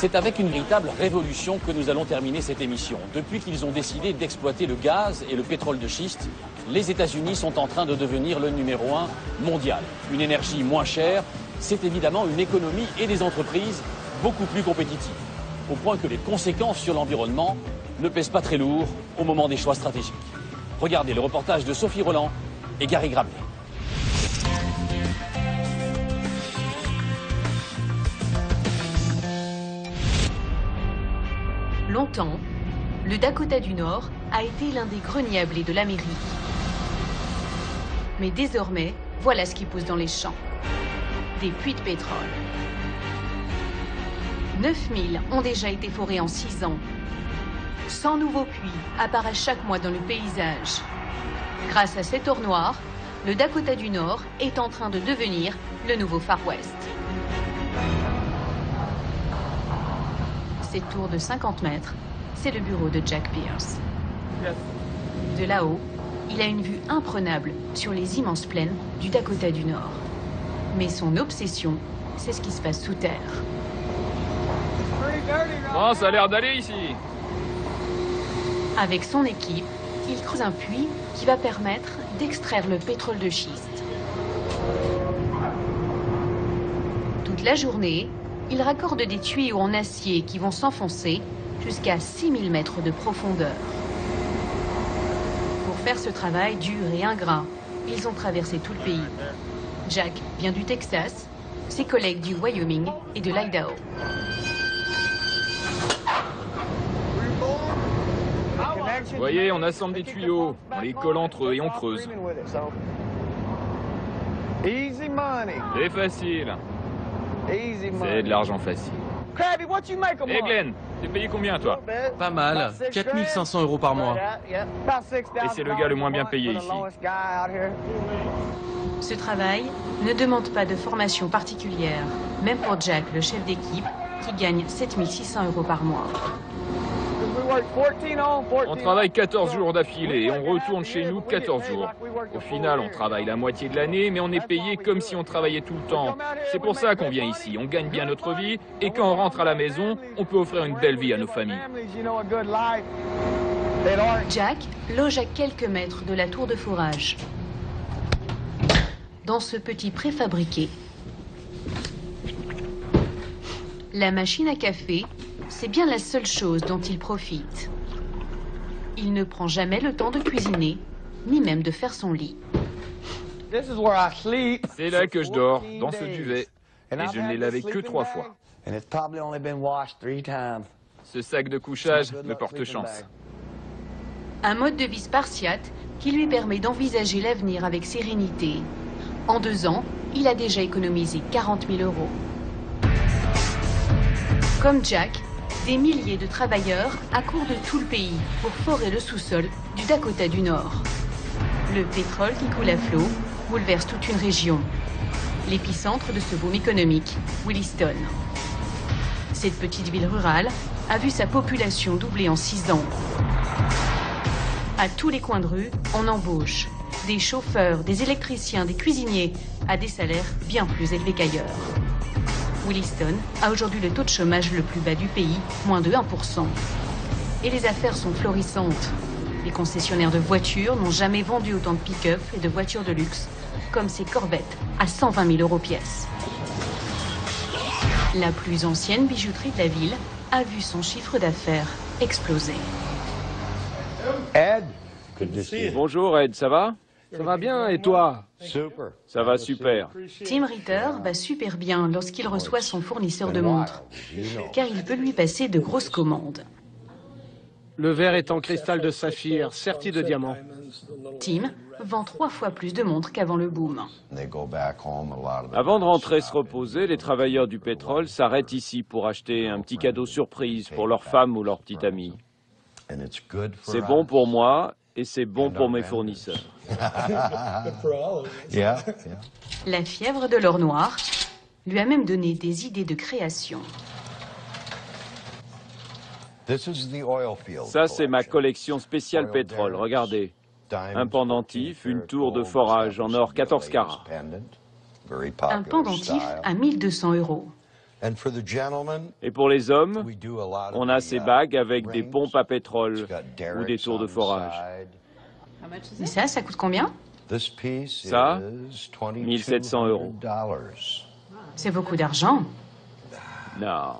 C'est avec une véritable révolution que nous allons terminer cette émission. Depuis qu'ils ont décidé d'exploiter le gaz et le pétrole de schiste, les États-Unis sont en train de devenir le numéro 1 mondial. Une énergie moins chère, c'est évidemment une économie et des entreprises beaucoup plus compétitives. Au point que les conséquences sur l'environnement ne pèsent pas très lourd au moment des choix stratégiques. Regardez le reportage de Sophie Roland et Gary Grablet. Longtemps, le Dakota du Nord a été l'un des greniers à blé de l'Amérique. Mais désormais, voilà ce qui pousse dans les champs. Des puits de pétrole. 9000 ont déjà été forés en 6 ans. 100 nouveaux puits apparaissent chaque mois dans le paysage. Grâce à cet or noir, le Dakota du Nord est en train de devenir le nouveau Far West. Cette tour de 50 mètres, c'est le bureau de Jack Pierce. De là-haut, il a une vue imprenable sur les immenses plaines du Dakota du Nord. Mais son obsession, c'est ce qui se passe sous terre. Oh, ça a l'air d'aller ici. Avec son équipe, il creuse un puits qui va permettre d'extraire le pétrole de schiste. Toute la journée, il raccorde des tuyaux en acier qui vont s'enfoncer jusqu'à 6000 mètres de profondeur. Pour faire ce travail dur et ingrat, ils ont traversé tout le pays. Jack vient du Texas, ses collègues du Wyoming et de l'Idaho. Vous voyez, on assemble des tuyaux, on les colle entre eux et on creuse. C'est facile. C'est de l'argent facile. Hey Glenn, t'es payé combien toi? Pas mal, 4500 € par mois. Et c'est le gars le moins bien payé ici. Ce travail ne demande pas de formation particulière, même pour Jack, le chef d'équipe, qui gagne 7600 € par mois. On travaille 14 jours d'affilée et on retourne chez nous 14 jours. Au final, on travaille la moitié de l'année, mais on est payé comme si on travaillait tout le temps. C'est pour ça qu'on vient ici. On gagne bien notre vie et quand on rentre à la maison, on peut offrir une belle vie à nos familles. Jack loge à quelques mètres de la tour de forage. Dans ce petit préfabriqué, la machine à café, c'est bien la seule chose dont il profite. Il ne prend jamais le temps de cuisiner, ni même de faire son lit. C'est là que je dors, dans ce duvet. Et je ne l'ai lavé que 3 fois. Ce sac de couchage me porte chance. Un mode de vie spartiate qui lui permet d'envisager l'avenir avec sérénité. En 2 ans, il a déjà économisé 40 000 €. Comme Jack, des milliers de travailleurs accourent de tout le pays pour forer le sous-sol du Dakota du Nord. Le pétrole qui coule à flot bouleverse toute une région. L'épicentre de ce boom économique, Williston. Cette petite ville rurale a vu sa population doubler en 6 ans. À tous les coins de rue, on embauche des chauffeurs, des électriciens, des cuisiniers à des salaires bien plus élevés qu'ailleurs. Williston a aujourd'hui le taux de chômage le plus bas du pays, moins de 1%. Et les affaires sont florissantes. Les concessionnaires de voitures n'ont jamais vendu autant de pick-up et de voitures de luxe, comme ces Corvettes à 120 000 € pièce. La plus ancienne bijouterie de la ville a vu son chiffre d'affaires exploser. Ed, Bonjour Ed, ça va? Ça va bien, et toi? Ça va super. Tim Ritter va super bien lorsqu'il reçoit son fournisseur de montres, car il peut lui passer de grosses commandes. Le verre est en cristal de saphir, serti de diamants. Tim vend 3 fois plus de montres qu'avant le boom. Avant de rentrer se reposer, les travailleurs du pétrole s'arrêtent ici pour acheter un petit cadeau surprise pour leur femme ou leur petite amie. C'est bon pour moi et c'est bon pour mes fournisseurs. La fièvre de l'or noir lui a même donné des idées de création. Ça, c'est ma collection spéciale pétrole. Regardez. Un pendentif, une tour de forage en or 14 carats. Un pendentif à 1200 €. Et pour les hommes, on a ces bagues avec des pompes à pétrole ou des tours de forage. Et ça coûte combien? Ça, 1700 €. C'est beaucoup d'argent. Non,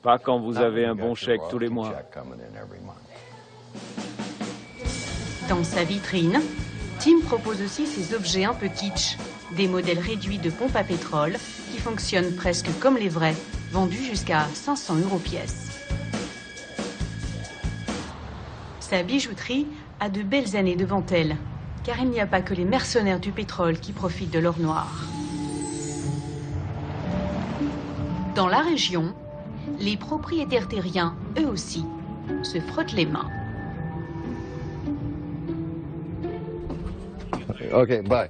pas quand vous avez un bon chèque tous les mois. Dans sa vitrine, Tim propose aussi ses objets un peu kitsch, des modèles réduits de pompes à pétrole qui fonctionnent presque comme les vrais, vendus jusqu'à 500 € pièce. Sa bijouterie a de belles années devant elle, car il n'y a pas que les mercenaires du pétrole qui profitent de l'or noir. Dans la région, les propriétaires terriens, eux aussi, se frottent les mains. OK, bye.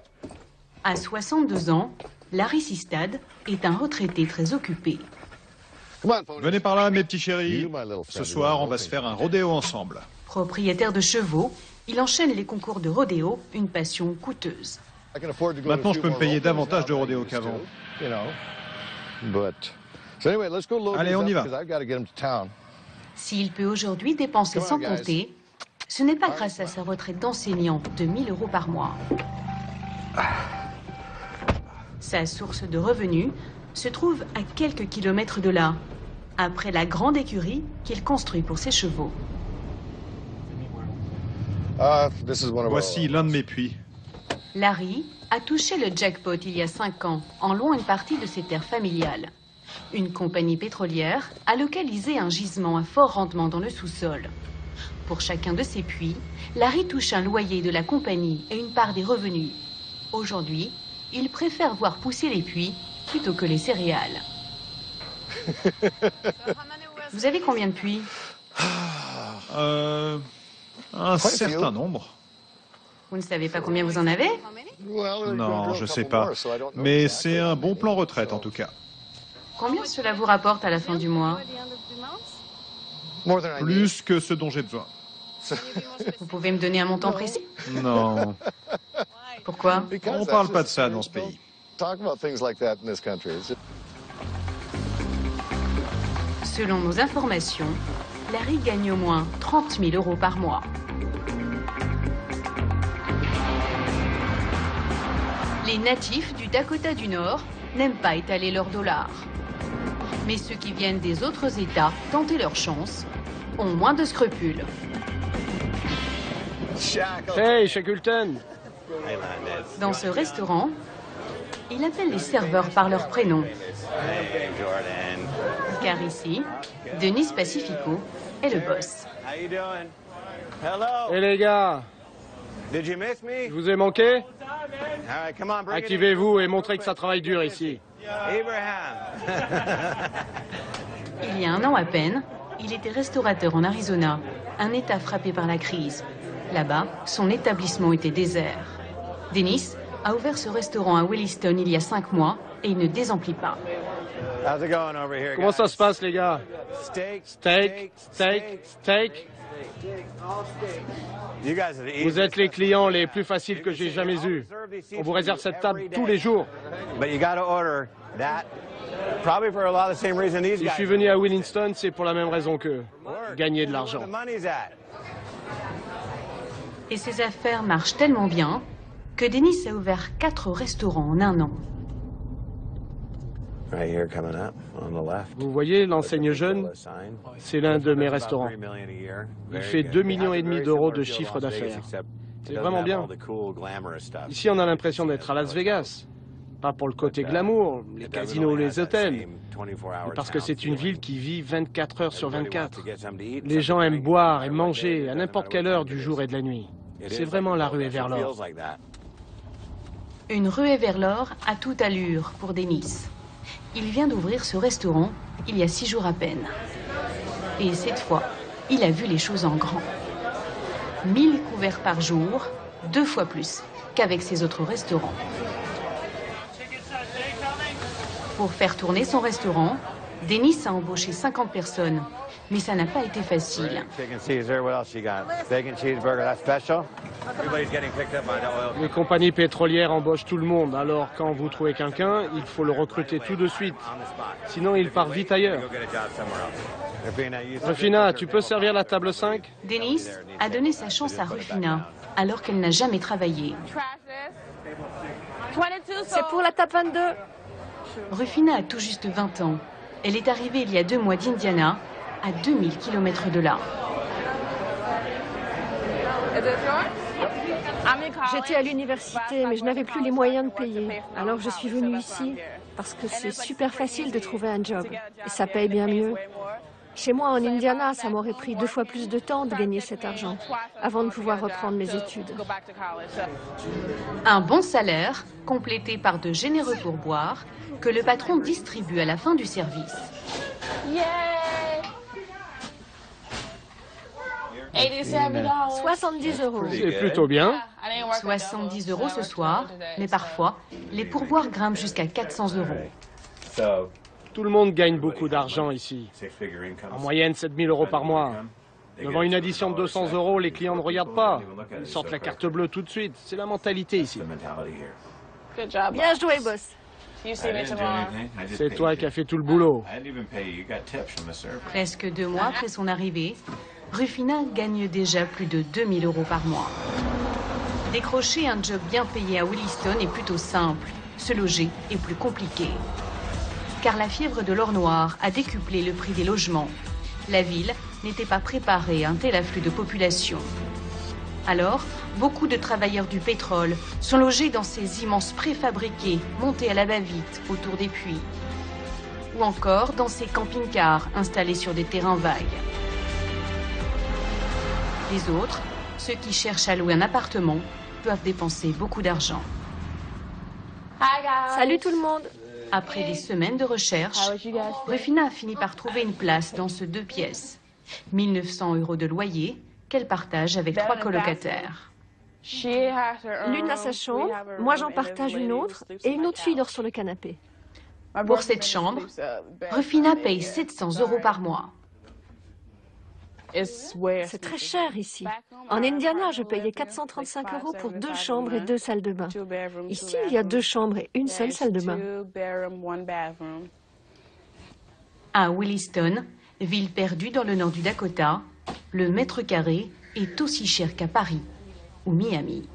À 62 ans, Larry Sistad est un retraité très occupé. Venez par là, mes petits chéris. Ce soir, on va se faire un rodéo ensemble. Propriétaire de chevaux, il enchaîne les concours de rodéo, une passion coûteuse. Maintenant, je peux me payer davantage de rodéo qu'avant. Allez, on y va. S'il peut aujourd'hui dépenser sans compter, ce n'est pas grâce à sa retraite d'enseignant de 1 000 € par mois. Sa source de revenus se trouve à quelques kilomètres de là, après la grande écurie qu'il construit pour ses chevaux. Voici l'un de mes puits. Larry a touché le jackpot il y a 5 ans en louant une partie de ses terres familiales. Une compagnie pétrolière a localisé un gisement à fort rendement dans le sous-sol. Pour chacun de ces puits, Larry touche un loyer de la compagnie et une part des revenus. Aujourd'hui, il préfère voir pousser les puits plutôt que les céréales. Vous avez combien de puits? Un certain nombre. Vous ne savez pas combien vous en avez? Non, je sais pas. Mais c'est un bon plan retraite, en tout cas. Combien cela vous rapporte à la fin du mois? Plus que ce dont j'ai besoin. Vous pouvez me donner un montant précis? Non, Pourquoi? on parle pas de ça dans ce pays. Selon nos informations, Larry gagne au moins 30 000 € par mois. Les natifs du Dakota du Nord n'aiment pas étaler leurs dollars. Mais ceux qui viennent des autres États tenter leur chance ont moins de scrupules. Hey, Shackleton! Dans ce restaurant, il appelle les serveurs par leur prénom. Car ici, Denis Pacifico est le boss. Hey les gars, je vous ai manqué? Activez-vous et montrez que ça travaille dur ici. Il y a 1 an à peine, il était restaurateur en Arizona, un État frappé par la crise. Là-bas, son établissement était désert. Dennis a ouvert ce restaurant à Williston il y a 5 mois et il ne désemplit pas. Comment ça se passe, les gars? Steak, steak, steak. Vous êtes les clients les plus faciles que j'ai jamais eus. On vous réserve cette table tous les jours. Si je suis venu à Williston, c'est pour la même raison qu'eux. Gagner de l'argent. Et ses affaires marchent tellement bien que Dennis a ouvert 4 restaurants en 1 an. Vous voyez l'enseigne jeune? C'est l'un de mes restaurants. Il fait 2,5 millions d'euros de chiffre d'affaires. C'est vraiment bien. Ici, on a l'impression d'être à Las Vegas. Pas pour le côté glamour, les casinos, les hôtels, mais parce que c'est une ville qui vit 24 heures sur 24. Les gens aiment boire et manger à n'importe quelle heure du jour et de la nuit. C'est vraiment la ruée vers l'or. Une ruée vers l'or à toute allure pour Dennis. Il vient d'ouvrir ce restaurant il y a 6 jours à peine. Et cette fois, il a vu les choses en grand. 1000 couverts par jour, 2 fois plus qu'avec ses autres restaurants. Pour faire tourner son restaurant, Denis a embauché 50 personnes, mais ça n'a pas été facile. Les compagnies pétrolières embauchent tout le monde, alors quand vous trouvez quelqu'un, il faut le recruter tout de suite. Sinon, il part vite ailleurs. Rufina, tu peux servir la table 5? Denis a donné sa chance à Rufina, alors qu'elle n'a jamais travaillé. C'est pour la table 22. Rufina a tout juste 20 ans. Elle est arrivée il y a 2 mois d'Indiana, à 2000 km de là. J'étais à l'université, mais je n'avais plus les moyens de payer. Alors je suis venue ici parce que c'est super facile de trouver un job. Et ça paye bien mieux. Chez moi, en Indiana, ça m'aurait pris 2 fois plus de temps de gagner cet argent avant de pouvoir reprendre mes études. Un bon salaire, complété par de généreux pourboires, que le patron distribue à la fin du service. 70 €. C'est plutôt bien. 70 € ce soir, mais parfois, les pourboires grimpent jusqu'à 400 €. Tout le monde gagne beaucoup d'argent ici. En moyenne, 7 000 € par mois. Devant une addition de 200 €, les clients ne regardent pas. Ils sortent la carte bleue tout de suite. C'est la mentalité ici. Bien joué, boss. C'est toi qui as fait tout le boulot. Presque 2 mois après son arrivée, Rufina gagne déjà plus de 2 000 € par mois. Décrocher un job bien payé à Williston est plutôt simple. Se loger est plus compliqué. Car la fièvre de l'or noir a décuplé le prix des logements. La ville n'était pas préparée à un tel afflux de population. Alors, beaucoup de travailleurs du pétrole sont logés dans ces immenses préfabriqués montés à la va-vite autour des puits. Ou encore dans ces camping-cars installés sur des terrains vagues. Les autres, ceux qui cherchent à louer un appartement, doivent dépenser beaucoup d'argent. Salut tout le monde. Après des semaines de recherche, Rufina a fini par trouver une place dans ce 2 pièces. 1 900 € de loyer qu'elle partage avec 3 colocataires. L'une a sa chambre, moi j'en partage une autre, et une autre fille dort sur le canapé. Pour cette chambre, Rufina paye 700 € par mois. C'est très cher ici. En Indiana, je payais 435 € pour 2 chambres et 2 salles de bain. Ici, il y a 2 chambres et une seule salle de bain. À Williston, ville perdue dans le nord du Dakota, le mètre carré est aussi cher qu'à Paris ou Miami.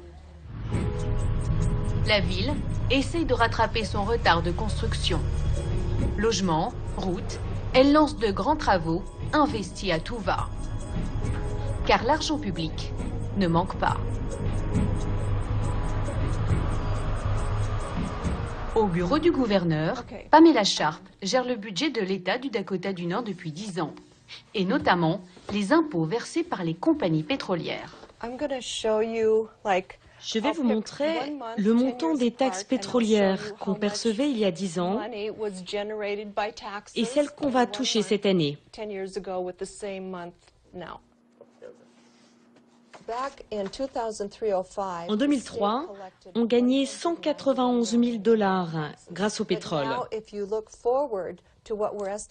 La ville essaye de rattraper son retard de construction. Logements, routes, elle lance de grands travaux investis à tout va. Car l'argent public ne manque pas. Au bureau du gouverneur, Pamela Sharp gère le budget de l'État du Dakota du Nord depuis 10 ans, et notamment les impôts versés par les compagnies pétrolières. Je vais vous montrer le montant des taxes pétrolières qu'on percevait il y a 10 ans et celles qu'on va toucher cette année. En 2003, on gagnait 191 000 $ grâce au pétrole.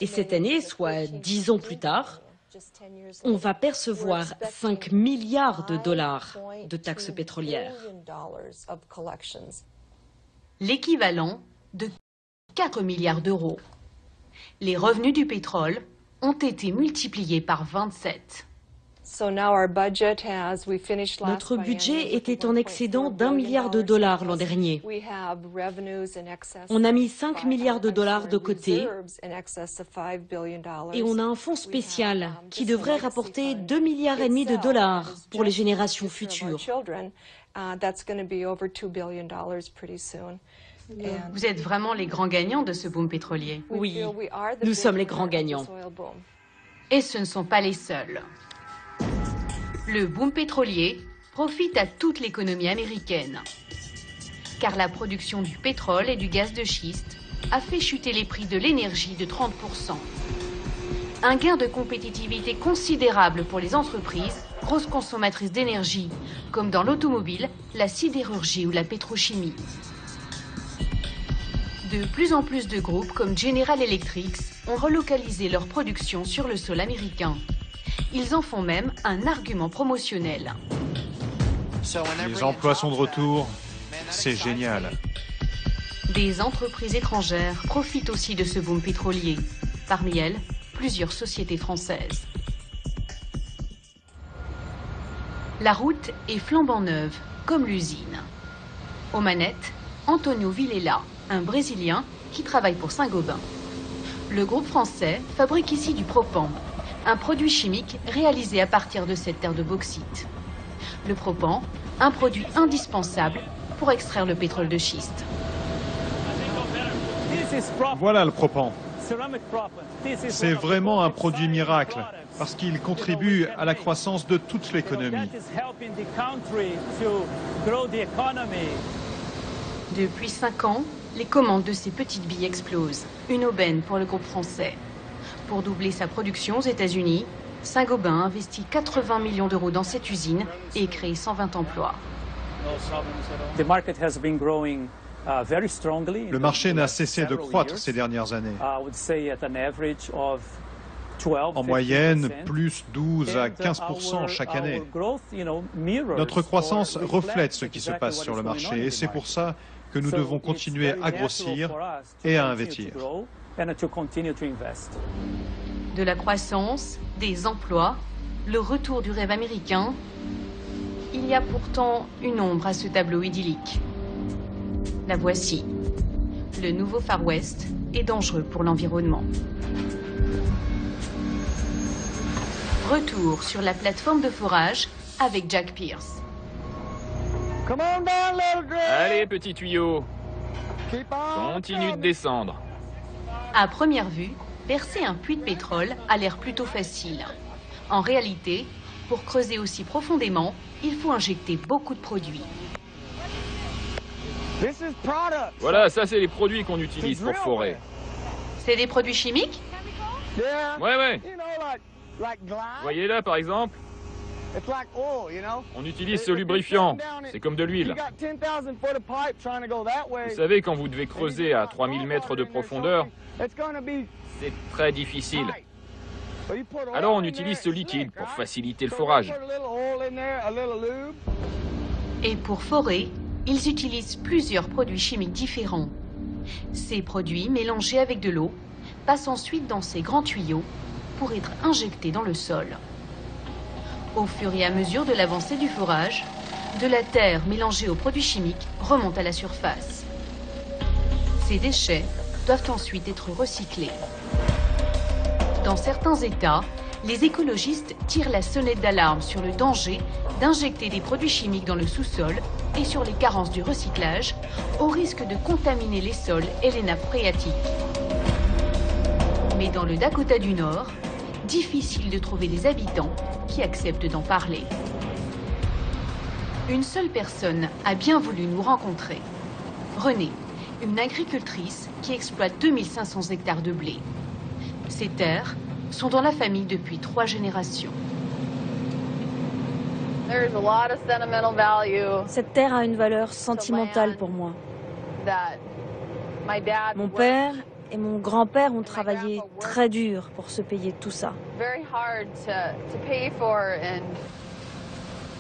Et cette année, soit 10 ans plus tard, on va percevoir 5 milliards de dollars de taxes pétrolières. L'équivalent de 4 milliards d'euros. Les revenus du pétrole ont été multipliés par 27. Notre budget était en excédent d'1 milliard de dollars l'an dernier. On a mis 5 milliards de dollars de côté et on a un fonds spécial qui devrait rapporter 2,5 milliards de dollars pour les générations futures. Vous êtes vraiment les grands gagnants de ce boom pétrolier. Oui, nous sommes les grands gagnants. Et ce ne sont pas les seuls. Le boom pétrolier profite à toute l'économie américaine. Car la production du pétrole et du gaz de schiste a fait chuter les prix de l'énergie de 30%. Un gain de compétitivité considérable pour les entreprises, grosses consommatrices d'énergie, comme dans l'automobile, la sidérurgie ou la pétrochimie. De plus en plus de groupes comme General Electric ont relocalisé leur production sur le sol américain. Ils en font même un argument promotionnel. Les emplois sont de retour, c'est génial. Des entreprises étrangères profitent aussi de ce boom pétrolier. Parmi elles, plusieurs sociétés françaises. La route est flambant neuve, comme l'usine. Aux manettes, Antonio Villela, un Brésilien qui travaille pour Saint-Gobain. Le groupe français fabrique ici du propan, un produit chimique réalisé à partir de cette terre de bauxite. Le propan, un produit indispensable pour extraire le pétrole de schiste. Voilà le propan. C'est vraiment un produit miracle, parce qu'il contribue à la croissance de toute l'économie. Depuis 5 ans, les commandes de ces petites billes explosent. Une aubaine pour le groupe français. Pour doubler sa production aux États-Unis, Saint-Gobain investit 80 millions d'euros dans cette usine et crée 120 emplois. Le marché n'a cessé de croître ces dernières années. En moyenne, plus 12 à 15% chaque année. Notre croissance reflète ce qui se passe sur le marché et c'est pour ça que nous devons continuer à grossir et à investir. De la croissance, des emplois, le retour du rêve américain, il y a pourtant une ombre à ce tableau idyllique. La voici. Le nouveau Far West est dangereux pour l'environnement. Retour sur la plateforme de forage avec Jack Pierce. Allez, petit tuyau. Continue de descendre. À première vue, percer un puits de pétrole a l'air plutôt facile. En réalité, pour creuser aussi profondément, il faut injecter beaucoup de produits. Voilà, ça c'est les produits qu'on utilise pour forer. C'est des produits chimiques? Ouais. Voyez là par exemple, on utilise ce lubrifiant, c'est comme de l'huile. Vous savez, quand vous devez creuser à 3000 mètres de profondeur, c'est très difficile. Alors on utilise ce liquide pour faciliter le forage. Et pour forer, ils utilisent plusieurs produits chimiques différents. Ces produits, mélangés avec de l'eau, passent ensuite dans ces grands tuyaux pour être injectés dans le sol. Au fur et à mesure de l'avancée du forage, de la terre mélangée aux produits chimiques remonte à la surface. Ces déchets doivent ensuite être recyclés. Dans certains États, les écologistes tirent la sonnette d'alarme sur le danger d'injecter des produits chimiques dans le sous-sol et sur les carences du recyclage, au risque de contaminer les sols et les nappes phréatiques. Mais dans le Dakota du Nord, difficile de trouver des habitants qui acceptent d'en parler. Une seule personne a bien voulu nous rencontrer. Renée, une agricultrice qui exploite 2500 hectares de blé. Ces terres sont dans la famille depuis 3 générations. Cette terre a une valeur sentimentale pour moi. Mon père et mon grand-père ont travaillé très dur pour se payer tout ça.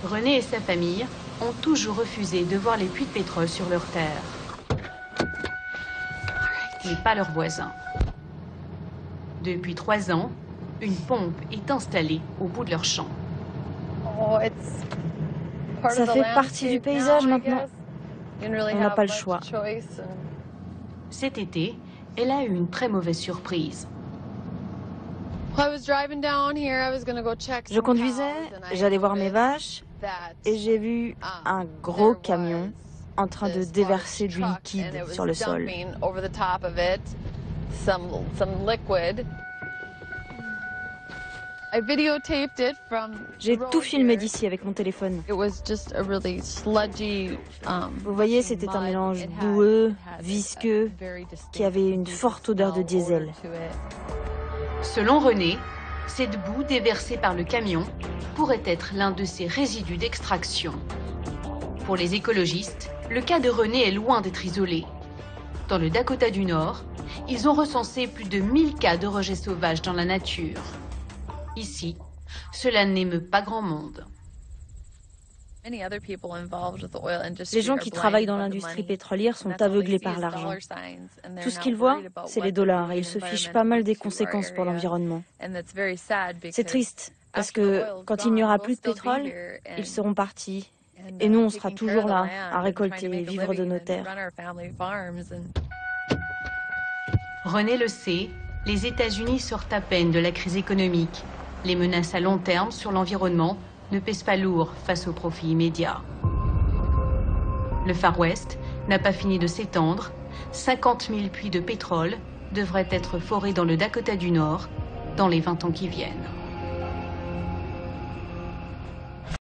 Renée et sa famille ont toujours refusé de voir les puits de pétrole sur leurs terres. Mais pas leurs voisins. Depuis 3 ans, une pompe est installée au bout de leur champ. Ça fait partie du paysage maintenant. On n'a pas le choix. Cet été, elle a eu une très mauvaise surprise. Je conduisais, j'allais voir mes vaches et j'ai vu un gros camion en train de déverser du liquide sur le sol. J'ai tout filmé d'ici avec mon téléphone. Vous voyez, c'était un mélange boueux, visqueux, qui avait une forte odeur de diesel. Selon Renée, cette boue déversée par le camion pourrait être l'un de ses résidus d'extraction. Pour les écologistes, le cas de Renée est loin d'être isolé. Dans le Dakota du Nord, ils ont recensé plus de 1000 cas de rejets sauvages dans la nature. Ici, cela n'émeut pas grand monde. Les gens qui travaillent dans l'industrie pétrolière sont aveuglés par l'argent. Tout ce qu'ils voient, c'est les dollars et ils se fichent pas mal des conséquences pour l'environnement. C'est triste, parce que quand il n'y aura plus de pétrole, ils seront partis. Et nous, on sera toujours là, à récolter et vivre de nos terres. René le sait, les États-Unis sortent à peine de la crise économique. Les menaces à long terme sur l'environnement ne pèsent pas lourd face aux profits immédiats. Le Far West n'a pas fini de s'étendre. 50 000 puits de pétrole devraient être forés dans le Dakota du Nord dans les 20 ans qui viennent.